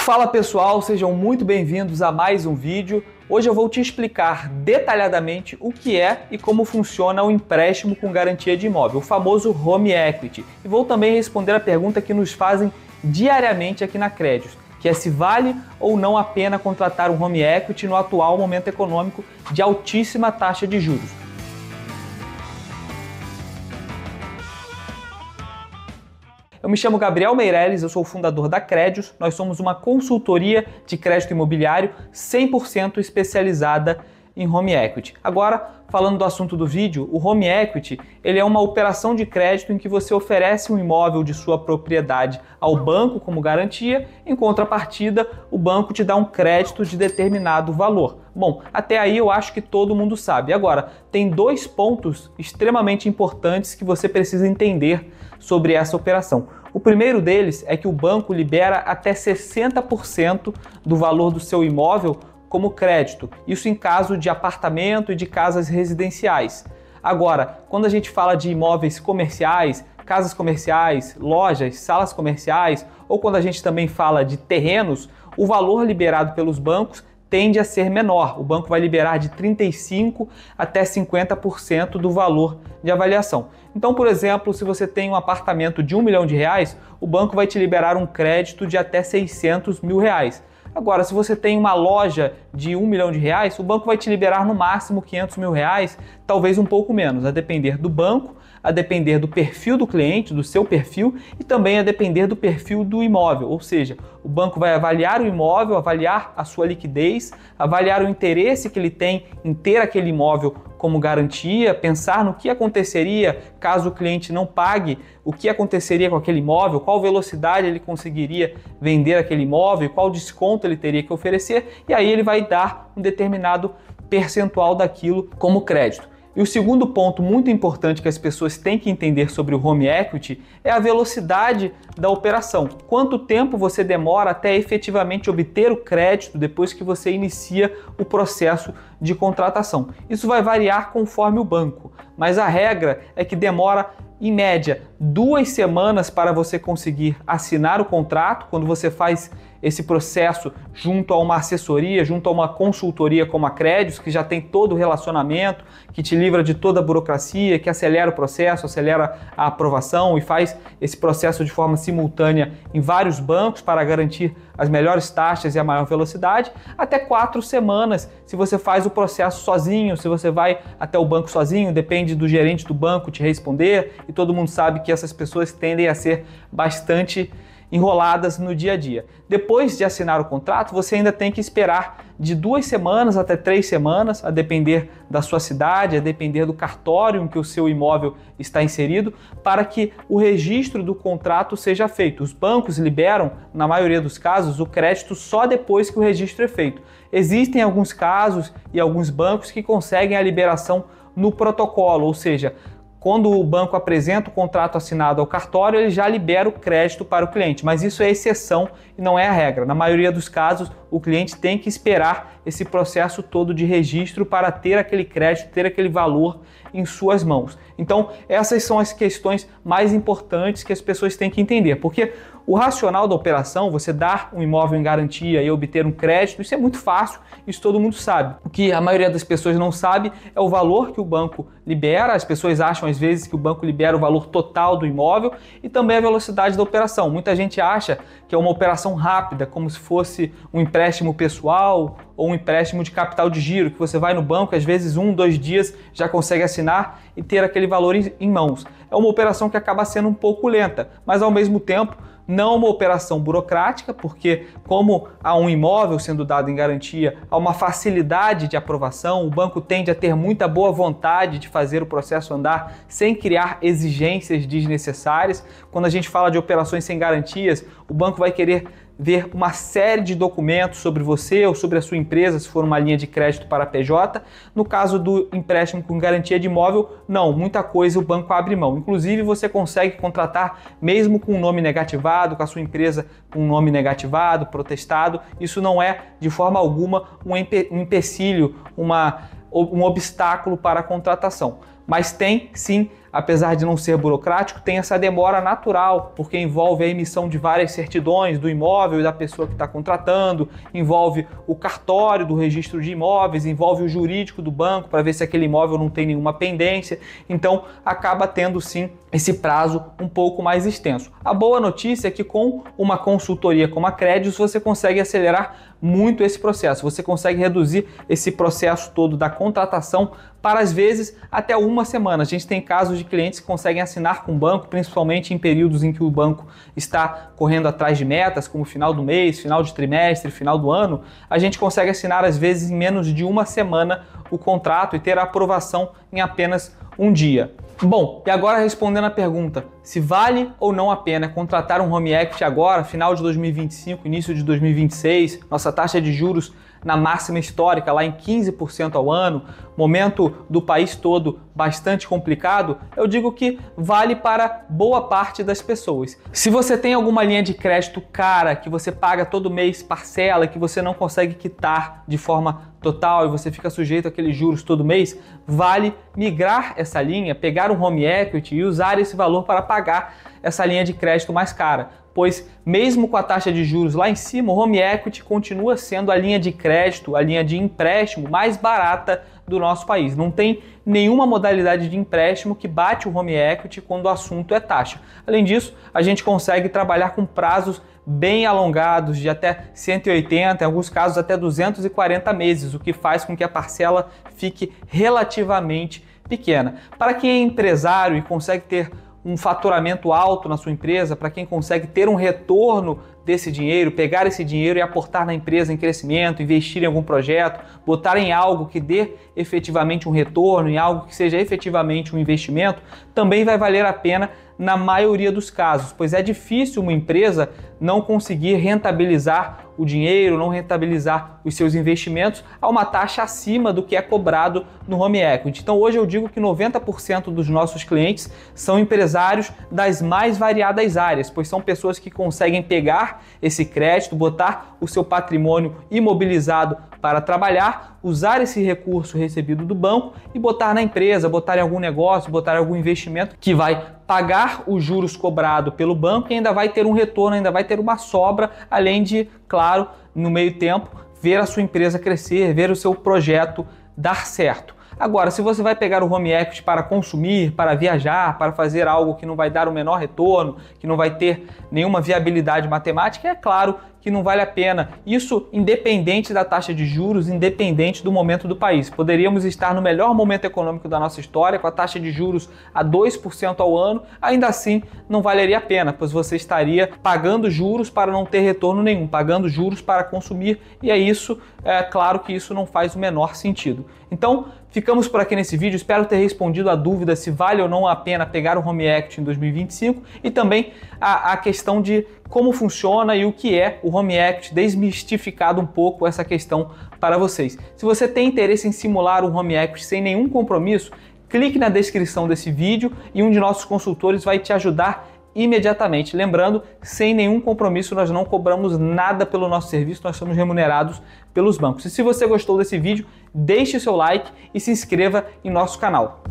Fala pessoal, sejam muito bem-vindos a mais um vídeo. Hoje eu vou te explicar detalhadamente o que é e como funciona o empréstimo com garantia de imóvel, o famoso Home Equity. E vou também responder a pergunta que nos fazem diariamente aqui na Crédios, que é se vale ou não a pena contratar um Home Equity no atual momento econômico de altíssima taxa de juros. Eu me chamo Gabriel Meirelles, eu sou o fundador da Crédios. Nós somos uma consultoria de crédito imobiliário 100% especializada em Home Equity. Agora, falando do assunto do vídeo, o Home Equity ele é uma operação de crédito em que você oferece um imóvel de sua propriedade ao banco como garantia, em contrapartida, o banco te dá um crédito de determinado valor. Bom, até aí eu acho que todo mundo sabe. Agora, tem dois pontos extremamente importantes que você precisa entender sobre essa operação. O primeiro deles é que o banco libera até 60% do valor do seu imóvel como crédito, isso em caso de apartamento e de casas residenciais. Agora, quando a gente fala de imóveis comerciais, casas comerciais, lojas, salas comerciais, ou quando a gente também fala de terrenos, o valor liberado pelos bancos tende a ser menor. O banco vai liberar de 35% até 50% do valor de avaliação. Então, por exemplo, se você tem um apartamento de R$1 milhão, o banco vai te liberar um crédito de até R$600 mil. Agora, se você tem uma loja de R$1 milhão, o banco vai te liberar no máximo R$500 mil, talvez um pouco menos, a depender do banco, a depender do perfil do cliente, do seu perfil, e também a depender do perfil do imóvel. Ou seja, o banco vai avaliar o imóvel, avaliar a sua liquidez, avaliar o interesse que ele tem em ter aquele imóvel como garantia, pensar no que aconteceria caso o cliente não pague, o que aconteceria com aquele imóvel, qual velocidade ele conseguiria vender aquele imóvel, qual desconto ele teria que oferecer, e aí ele vai dar um determinado percentual daquilo como crédito. E o segundo ponto muito importante que as pessoas têm que entender sobre o Home Equity é a velocidade da operação. Quanto tempo você demora até efetivamente obter o crédito depois que você inicia o processo de contratação. Isso vai variar conforme o banco, mas a regra é que demora em média 2 semanas para você conseguir assinar o contrato, quando você faz esse processo junto a uma assessoria, junto a uma consultoria como a Crédios, que já tem todo o relacionamento, que te livra de toda a burocracia, que acelera o processo, acelera a aprovação e faz esse processo de forma simultânea em vários bancos para garantir as melhores taxas e a maior velocidade, até 4 semanas se você faz o processo sozinho, se você vai até o banco sozinho, depende do gerente do banco te responder, e todo mundo sabe que essas pessoas tendem a ser bastante enroladas no dia a dia. Depois de assinar o contrato, você ainda tem que esperar de 2 semanas até 3 semanas, a depender da sua cidade, a depender do cartório em que o seu imóvel está inserido, para que o registro do contrato seja feito. Os bancos liberam, na maioria dos casos, o crédito só depois que o registro é feito. Existem alguns casos e alguns bancos que conseguem a liberação no protocolo, ou seja, quando o banco apresenta o contrato assinado ao cartório, ele já libera o crédito para o cliente, mas isso é exceção e não é a regra. Na maioria dos casos, o cliente tem que esperar esse processo todo de registro para ter aquele crédito, ter aquele valor em suas mãos. Então, essas são as questões mais importantes que as pessoas têm que entender, porque o racional da operação, você dar um imóvel em garantia e obter um crédito, isso é muito fácil, isso todo mundo sabe. O que a maioria das pessoas não sabe é o valor que o banco libera. As pessoas acham às vezes que o banco libera o valor total do imóvel e também a velocidade da operação. Muita gente acha que é uma operação rápida, como se fosse um empréstimo pessoal ou um empréstimo de capital de giro, que você vai no banco, às vezes 1, 2 dias já consegue assinar e ter aquele valor em mãos. É uma operação que acaba sendo um pouco lenta, mas ao mesmo tempo não uma operação burocrática, porque como há um imóvel sendo dado em garantia, há uma facilidade de aprovação, o banco tende a ter muita boa vontade de fazer o processo andar sem criar exigências desnecessárias. Quando a gente fala de operações sem garantias, o banco vai querer ver uma série de documentos sobre você ou sobre a sua empresa, se for uma linha de crédito para PJ. No caso do empréstimo com garantia de imóvel, não, muita coisa o banco abre mão. Inclusive, você consegue contratar mesmo com um nome negativado, com a sua empresa com um nome negativado, protestado. Isso não é, de forma alguma, um empecilho, um obstáculo para a contratação. Mas tem, sim, apesar de não ser burocrático, tem essa demora natural, porque envolve a emissão de várias certidões do imóvel e da pessoa que está contratando, envolve o cartório do registro de imóveis, envolve o jurídico do banco para ver se aquele imóvel não tem nenhuma pendência. Então acaba tendo sim esse prazo um pouco mais extenso. A boa notícia é que com uma consultoria como a Credius você consegue acelerar muito esse processo, você consegue reduzir esse processo todo da contratação para às vezes até uma semana. A gente tem casos de clientes que conseguem assinar com o banco, principalmente em períodos em que o banco está correndo atrás de metas, como final do mês, final de trimestre, final do ano. A gente consegue assinar às vezes em menos de uma semana o contrato e ter a aprovação em apenas um dia. Bom, e agora respondendo a pergunta, se vale ou não a pena contratar um home equity agora, final de 2025, início de 2026, nossa taxa de juros na máxima histórica, lá em 15% ao ano, momento do país todo bastante complicado, eu digo que vale para boa parte das pessoas. Se você tem alguma linha de crédito cara, que você paga todo mês parcela, que você não consegue quitar de forma total e você fica sujeito àqueles juros todo mês, vale migrar essa linha, pegar um home equity e usar esse valor para pagar essa linha de crédito mais cara. Pois mesmo com a taxa de juros lá em cima, o home equity continua sendo a linha de crédito, a linha de empréstimo mais barata do nosso país. Não tem nenhuma modalidade de empréstimo que bate o home equity quando o assunto é taxa. Além disso, a gente consegue trabalhar com prazos bem alongados, de até 180, em alguns casos até 240 meses, o que faz com que a parcela fique relativamente pequena. Para quem é empresário e consegue ter um faturamento alto na sua empresa, para quem consegue ter um retorno desse dinheiro, pegar esse dinheiro e aportar na empresa em crescimento, investir em algum projeto, botar em algo que dê efetivamente um retorno, em algo que seja efetivamente um investimento, também vai valer a pena na maioria dos casos, pois é difícil uma empresa não conseguir rentabilizar o dinheiro, não rentabilizar os seus investimentos a uma taxa acima do que é cobrado no home equity. Então hoje eu digo que 90% dos nossos clientes são empresários das mais variadas áreas, pois são pessoas que conseguem pegar esse crédito, botar o seu patrimônio imobilizado para trabalhar, usar esse recurso recebido do banco e botar na empresa, botar em algum negócio, botar em algum investimento que vai pagar os juros cobrados pelo banco e ainda vai ter um retorno, ainda vai ter uma sobra, além de, claro, no meio tempo, ver a sua empresa crescer, ver o seu projeto dar certo. Agora, se você vai pegar o home equity para consumir, para viajar, para fazer algo que não vai dar o menor retorno, que não vai ter nenhuma viabilidade matemática, é claro que não vale a pena. Isso independente da taxa de juros, independente do momento do país. Poderíamos estar no melhor momento econômico da nossa história, com a taxa de juros a 2% ao ano, ainda assim não valeria a pena, pois você estaria pagando juros para não ter retorno nenhum, pagando juros para consumir, e é claro que isso não faz o menor sentido. Então, ficamos por aqui nesse vídeo, espero ter respondido a dúvida se vale ou não a pena pegar o home equity em 2025 e também a questão de como funciona e o que é o home equity, desmistificado um pouco essa questão para vocês. Se você tem interesse em simular um home equity sem nenhum compromisso, clique na descrição desse vídeo e um de nossos consultores vai te ajudar imediatamente. Lembrando, sem nenhum compromisso, nós não cobramos nada pelo nosso serviço, nós somos remunerados pelos bancos. E se você gostou desse vídeo, deixe o seu like e se inscreva em nosso canal.